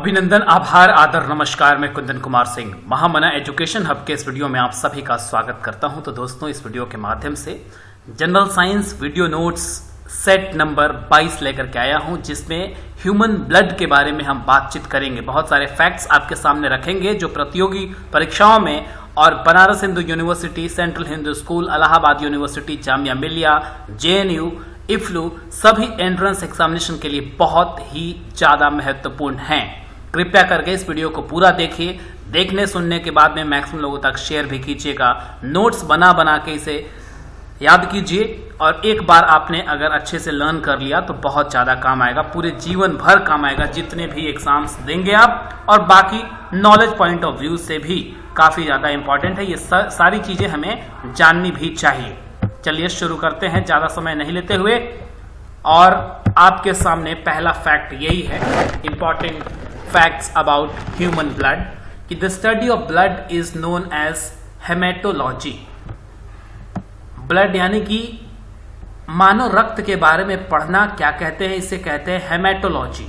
अभिनंदन, आभार, आदर, नमस्कार। मैं कुंदन कुमार सिंह महामना एजुकेशन हब के इस वीडियो में आप सभी का स्वागत करता हूं। तो दोस्तों, इस वीडियो के माध्यम से general science video notes set number 22 लेकर के आया हूं, जिसमें ह्यूमन ब्लड के बारे में हम बातचीत करेंगे। बहुत सारे फैक्ट्स आपके सामने रखेंगे जो प्रतियोगी परीक्षाओं में और Banaras Hindu university, central Hindu school, Allahabad university, Jamia Millia, JNU, इफ्लू सभी एंट्रेंस एग्जामिनेशन के लिए बहुत ही ज्यादा महत्वपूर्ण हैं। कृपया करके इस वीडियो को पूरा देखिए। देखने सुनने के बाद में मैक्सिमम लोगों तक शेयर भी कीजिएगा। नोट्स बना बना के इसे याद कीजिए और एक बार आपने अगर अच्छे से लर्न कर लिया तो बहुत ज़्यादा काम आएगा, पूरे जीवन भर काम आएगा, जितने भी एग्जाम्स देंगे आप। और बाकी नॉलेज पॉइंट ऑफ व्यू से भी काफ़ी ज़्यादा इंपॉर्टेंट है। ये सारी चीज़ें हमें जाननी भी चाहिए। चलिए शुरू करते हैं ज़्यादा समय नहीं लेते हुए। और आपके सामने पहला फैक्ट यही है, important facts about human blood, कि the study of blood is known as haematology. Blood यानी कि मानव रक्त के बारे में पढ़ना क्या कहते हैं, इसे कहते हैं haematology.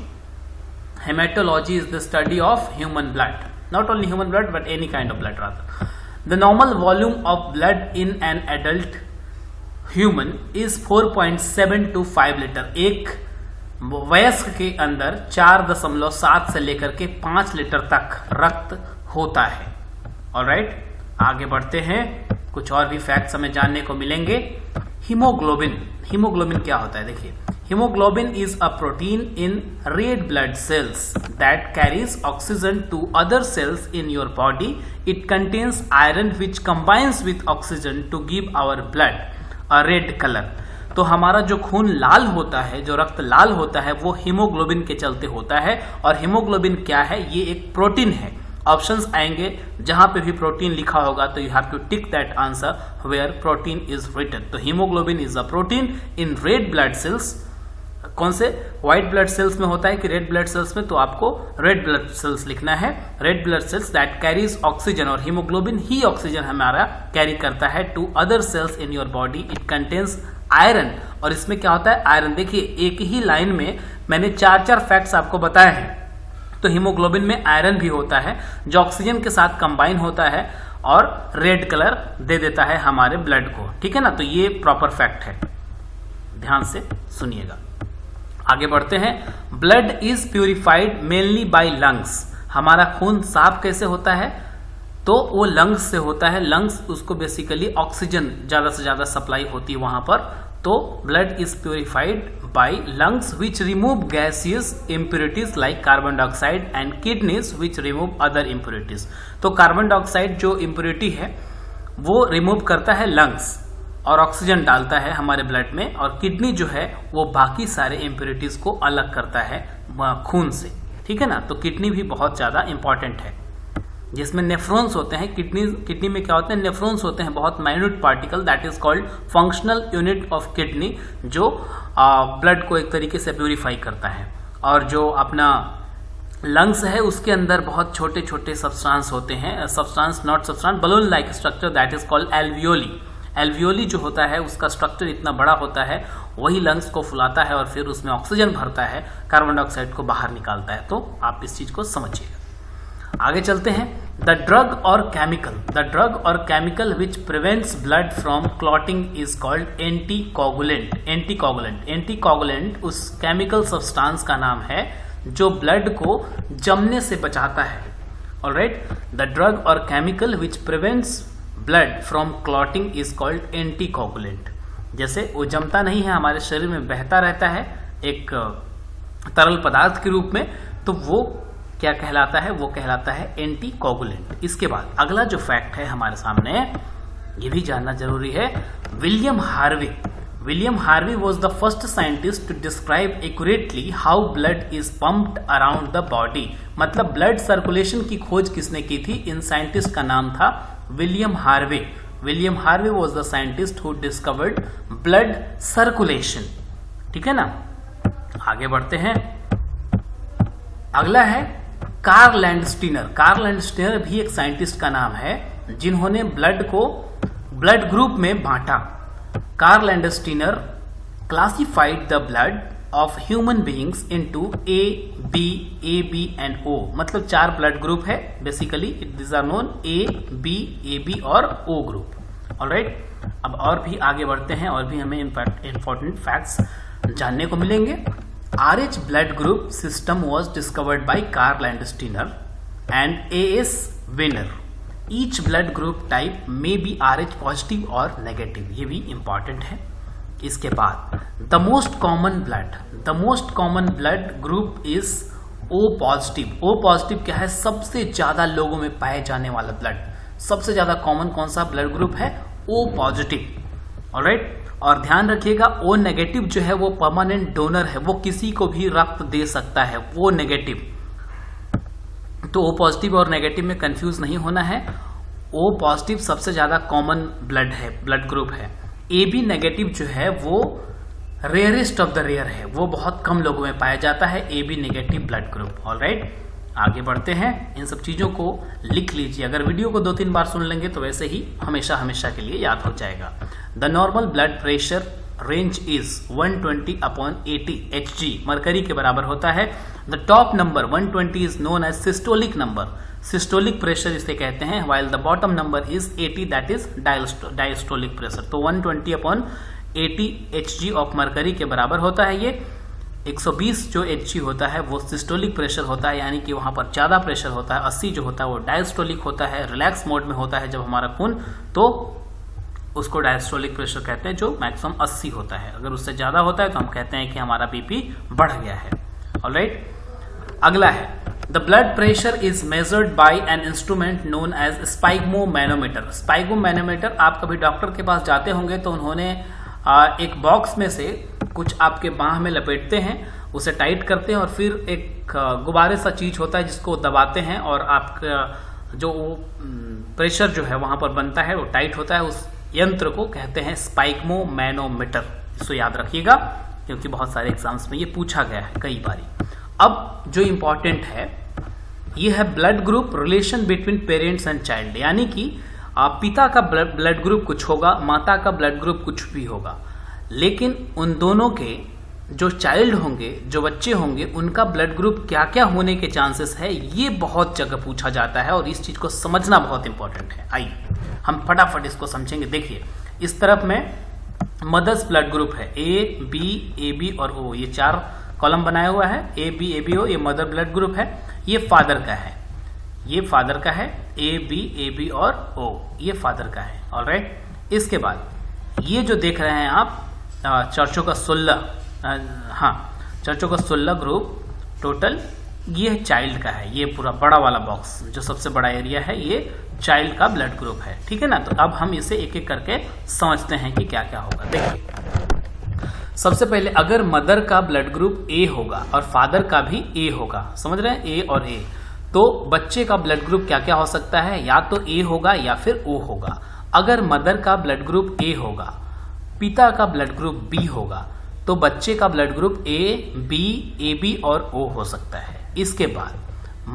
Haematology is the study of human blood, not only human blood but any kind of blood rather. The normal volume of blood in an adult human is 4.7 to 5 litre. एक वयस्क के अंदर 4.7 से लेकर के 5 लीटर तक रक्त होता है। ऑलराइट, आगे बढ़ते हैं। कुछ और भी फैक्ट्स हमें जानने को मिलेंगे। हीमोग्लोबिन, हीमोग्लोबिन क्या होता है देखिए। Hemoglobin is a protein in red blood cells that carries oxygen to other cells in your body. It contains iron which combines with oxygen to give our blood a red colour. तो हमारा जो खून लाल होता है, जो रक्त लाल होता है, वो हीमोग्लोबिन के चलते होता है। और हीमोग्लोबिन क्या है? ये एक प्रोटीन है। ऑप्शंस आएंगे, जहां पे भी प्रोटीन लिखा होगा तो you have to tick that answer where protein is written. तो haemoglobin is a protein in red blood cells. कौन से? व्हाइट ब्लड सेल्स में होता है कि रेड ब्लड सेल्स में? तो आपको रेड ब्लड सेल्स लिखना है। Red blood cells that carries oxygen, और हीमोग्लोबिन ही ऑक्सीजन हमारा कैरी करता है to other cells in your body. It contains iron, और इसमें क्या होता है? आयरन। देखिए, एक ही लाइन में मैंने 4 फैक्ट्स आपको बताए हैं। तो हीमोग्लोबिन में आयरन भी होता है जो ऑक्सीजन के साथ कंबाइन होता है और रेड कलर दे देता है हमारे ब्लड को। ठीक है ना? तो ये प्रॉपर फैक्ट है, ध्यान से सुनिएगा। आगे बढ़ते हैं। Blood is purified mainly by lungs. हमारा खून साफ कैसे होता है? तो वो लंग्स से होता है। लंग्स, उसको बेसिकली ऑक्सीजन ज्यादा से ज्यादा सप्लाई होती है वहां पर। तो blood is purified by lungs which remove gaseous impurities like carbon dioxide, and kidneys which remove other impurities. तो कार्बन डाइऑक्साइड जो इंप्योरिटी है वो रिमूव करता है लंग्स, और ऑक्सीजन डालता है हमारे ब्लड में। और किडनी जो है वो बाकी सारे इंप्योरिटीज को अलग करता है खून से। ठीक है ना? तो किडनी भी बहुत ज्यादा इंपॉर्टेंट है, जिसमें नेफ्रॉन्स होते हैं। किडनी में क्या होते हैं? नेफ्रॉन्स होते हैं, बहुत minute particle, that is called functional unit of kidney, जो ब्लड को एक तरीके से प्यूरिफाई करता है। और जो अपना लंग्स है उसके अंदर बहुत छोटे छोटे सब्सटेंस होते हैं, substance not substance, balloon like structure, that is called alveoli. Alveoli जो होता है उसका स्ट्रक्चर इतना बड़ा होता है, वही लंग्स को फुलाता है और फिर उसमें ऑक्सीजन भरता है, कार्बन डाइऑक्साइड को बाहर निकालता है। तो आप इस चीज को समझिएगा। आगे चलते हैं। द ड्रग और केमिकल, द ड्रग और chemical which prevents blood from clotting is called anticoagulant. Anticoagulant, anticoagulant उस केमिकल सब्सटेंस का नाम है जो ब्लड को जमने से बचाता है। ऑलराइट, द ड्रग और chemical which prevents blood from clotting is called anticoagulant. जैसे वो जमता नहीं है, हमारे शरीर में बहता रहता है एक तरल पदार्थ के रूप में, तो वो क्या कहलाता है? वो कहलाता है एंटीकोगुलेंट। इसके बाद अगला जो फैक्ट है हमारे सामने, ये भी जानना जरूरी है। William Harvey, William Harvey was the first scientist to describe accurately how blood is pumped around the body. मतलब ब्लड सर्कुलेशन की खोज किसने की थी? इन साइंटिस्ट का नाम था William Harvey. William Harvey was the scientist who discovered blood circulation. ठीक है ना? आगे बढ़ते हैं। अगला है कार्ल लैंडस्टीनर। कार्ल लैंडस्टीनर भी एक साइंटिस्ट का नाम है जिन्होंने ब्लड को ब्लड ग्रुप में बांटा। Karl Landsteiner classified the blood of human beings into A B and O, मतलब 4 ब्लड ग्रुप है basically, this are known A B और ओ ग्रुप। ऑलराइट, अब और भी आगे बढ़ते हैं और भी हमें इंपॉर्टेंट फैक्ट्स जानने को मिलेंगे। RH blood group system was discovered by Karl Landsteiner and AS Wiener. Each blood group type में बी RH पॉजिटिव और नेगेटिव, ये भी इंपॉर्टेंट है। इसके बाद the most common blood group is O positive. O positive क्या है? सबसे ज्यादा लोगों में पाए जाने वाला ब्लड, सबसे ज्यादा कॉमन कौन सा ब्लड ग्रुप है? O positive. ऑलराइट, और ध्यान रखिएगा O नेगेटिव जो है वो परमानेंट डोनर है, वो किसी को भी रक्त दे सकता है, वो नेगेटिव। तो O पॉजिटिव और नेगेटिव में कंफ्यूज नहीं होना है। O पॉजिटिव सबसे ज्यादा कॉमन ब्लड है, ब्लड ग्रुप है। AB नेगेटिव जो है वो रेयरेस्ट ऑफ द रेयर है, वो बहुत कम लोगों में पाया जाता है AB negative blood group. Alright, आगे बढ़ते हैं। इन सब चीजों को लिख लीजिए, अगर वीडियो को 2-3 बार सुन लेंगे तो वैसे ही हमेशा के लिए याद हो जाएगा। The normal blood pressure range is 120/80 Hg, mercury के बराबर होता है। The top number 120 is known as systolic number, systolic pressure इसे कहते हैं, while the bottom number is 80 that is diastolic pressure। तो 120/80 Hg ऑफ मरकरी के बराबर होता है ये। 120 जो Hg होता है वो सिस्टोलिक प्रेशर होता है, यानी कि वहां पर ज्यादा प्रेशर होता है। 80 जो होता है वो डायस्टोलिक होता है, रिलैक्स मोड में होता है जब हमारा खून, तो उसको डायस्टोलिक प्रेशर कहते हैं, जो मैक्सिमम 80 होता है। अगर उससे ज्यादा होता है तो हम कहते हैं कि हमारा बीपी बढ़ गया है। ऑलराइट, अगला है the blood pressure is measured by an instrument known as sphygmomanometer. Sphygmomanometer, आप कभी डॉक्टर के पास जाते होंगे तो उन्होंने एक बॉक्स में से कुछ आपके बाह में लपेटते हैं, उसे टाइट करते हैं और फिर एक गुब्बारे सा चीज होता है जिसको दबाते हैं और आपका जो प्रेशर जो है वहां पर बनता है वो टाइट होता है। उस यंत्र को कहते हैं स्पाइगमोमैनोमीटर। इसको याद रखिएगा क्योंकि बहुत सारे एग्जाम्स में ये पूछा गया है कई बारी। अब जो इंपॉर्टेंट है ये है blood group relation between parents and child, यानी कि पिता का ब्लड ग्रुप कुछ होगा, माता का ब्लड ग्रुप कुछ भी होगा, लेकिन उन दोनों के जो चाइल्ड होंगे, जो बच्चे होंगे, उनका ब्लड ग्रुप क्या क्या होने के चांसेस है, ये बहुत जगह पूछा जाता है और इस चीज को समझना बहुत इंपॉर्टेंट है। आइए हम फटाफट इसको समझेंगे। देखिए, इस तरफ में मदर्स ब्लड ग्रुप है AB और O, ये 4 कॉलम बनाया हुआ है। AB O, ये मदर ब्लड ग्रुप है। ये फादर का है, ये फादर का है, AB और O, ये फादर का है। ऑलराइट, इसके बाद ये जो देख रहे हैं आप चर्चों का 16 ग्रुप टोटल, ये चाइल्ड का है। ये पूरा बड़ा वाला बॉक्स जो सबसे बड़ा एरिया है ये चाइल्ड का ब्लड ग्रुप है, ठीक है ना। तो अब हम इसे एक एक करके समझते हैं कि क्या क्या होगा। देखिए, सबसे पहले अगर मदर का ब्लड ग्रुप A होगा और फादर का भी A होगा, समझ रहे हैं, A और A, तो बच्चे का ब्लड ग्रुप क्या क्या हो सकता है? या तो A होगा या फिर O होगा। अगर मदर का ब्लड ग्रुप A होगा, पिता का ब्लड ग्रुप B होगा, तो बच्चे का ब्लड ग्रुप AB और O हो सकता है। इसके बाद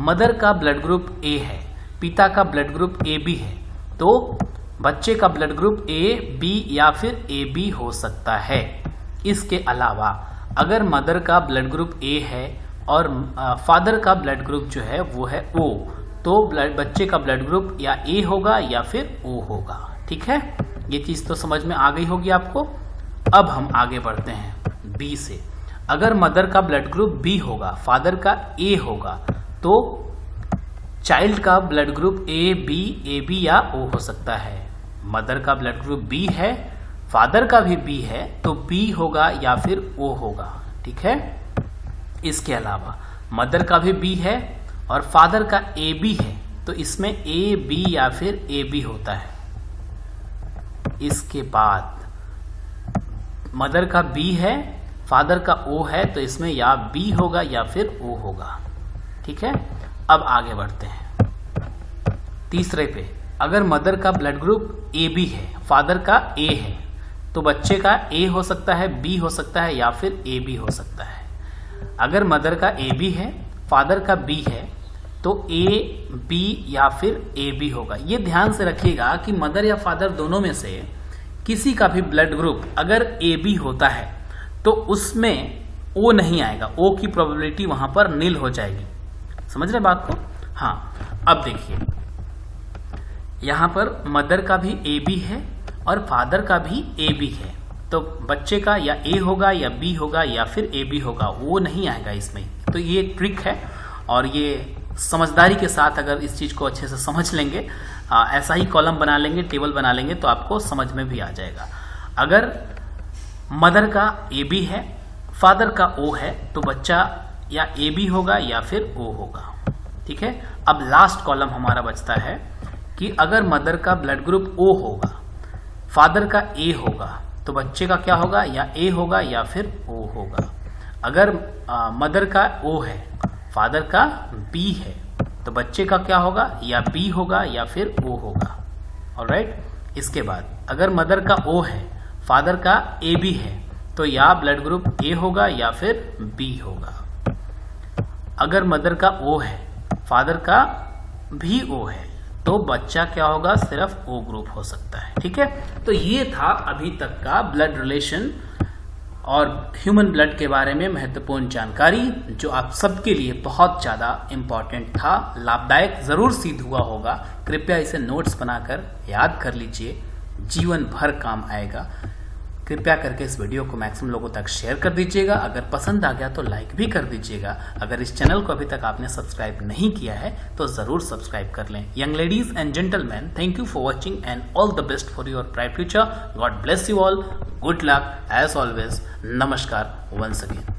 मदर का ब्लड ग्रुप A है, पिता का ब्लड ग्रुप AB है, तो बच्चे का ब्लड ग्रुप AB या फिर AB हो सकता है। इसके अलावा अगर मदर का ब्लड ग्रुप A है और फादर का ब्लड ग्रुप जो है वो है O, तो बच्चे का ब्लड ग्रुप या A होगा या फिर O होगा। ठीक है, ये चीज तो समझ में आ गई होगी आपको। अब हम आगे बढ़ते हैं B से। अगर मदर का ब्लड ग्रुप B होगा, फादर का A होगा, तो चाइल्ड का ब्लड ग्रुप AB या O हो सकता है। मदर का ब्लड ग्रुप B है, फादर का भी B है, तो B होगा या फिर O होगा। ठीक है, इसके अलावा मदर का भी B है और फादर का AB है, तो इसमें AB या फिर AB होता है। इसके बाद मदर का B है, फादर का O है, तो इसमें या B होगा या फिर O होगा। ठीक है, अब आगे बढ़ते हैं तीसरे पे। अगर मदर का ब्लड ग्रुप AB है, फादर का A है, तो बच्चे का A हो सकता है, B हो सकता है या फिर AB हो सकता है। अगर मदर का AB है, फादर का B है, तो AB या फिर AB होगा। ये ध्यान से रखिएगा कि मदर या फादर दोनों में से किसी का भी ब्लड ग्रुप अगर AB होता है तो उसमें ओ नहीं आएगा, ओ की प्रोबेबिलिटी वहां पर नील हो जाएगी। समझ रहे बात को? हाँ, अब देखिए यहां पर मदर का भी ए बी है और फादर का भी ए बी है, तो बच्चे का या ए होगा या बी होगा या फिर ए बी होगा, वो नहीं आएगा इसमें। तो ये ट्रिक है और ये समझदारी के साथ अगर इस चीज को अच्छे से समझ लेंगे, ऐसा ही कॉलम बना लेंगे, टेबल बना लेंगे, तो आपको समझ में भी आ जाएगा। अगर मदर का ए बी है, फादर का ओ है, तो बच्चा या ए बी होगा या फिर ओ होगा। ठीक है, अब लास्ट कॉलम हमारा बचता है कि अगर मदर का ब्लड ग्रुप ओ होगा, फादर का ए होगा, तो बच्चे का क्या होगा, या ए होगा या फिर ओ होगा। अगर मदर का ओ है, फादर का बी है, तो बच्चे का क्या होगा, या बी होगा या फिर ओ होगा। ऑलराइट, इसके बाद अगर मदर का ओ है, फादर का ए बी है, तो या ब्लड ग्रुप ए होगा या फिर बी होगा। अगर मदर का ओ है, फादर का भी ओ है, तो बच्चा क्या होगा, सिर्फ ओ ग्रुप हो सकता है। ठीक है, तो ये था अभी तक का ब्लड रिलेशन और ह्यूमन ब्लड के बारे में महत्वपूर्ण जानकारी, जो आप सबके लिए बहुत ज़्यादा इम्पॉर्टेंट था, लाभदायक जरूर सिद्ध हुआ होगा। कृपया इसे नोट्स बनाकर याद कर लीजिए, जीवन भर काम आएगा। कृपया करके इस वीडियो को मैक्सिमम लोगों तक शेयर कर दीजिएगा। अगर पसंद आ गया तो लाइक भी कर दीजिएगा। अगर इस चैनल को अभी तक आपने सब्सक्राइब नहीं किया है तो ज़रूर सब्सक्राइब कर लें। Young ladies and gentleman, thank you for watching and all the best for your bright future. God bless you all, good luck as always. नमस्कार वंस अगेन।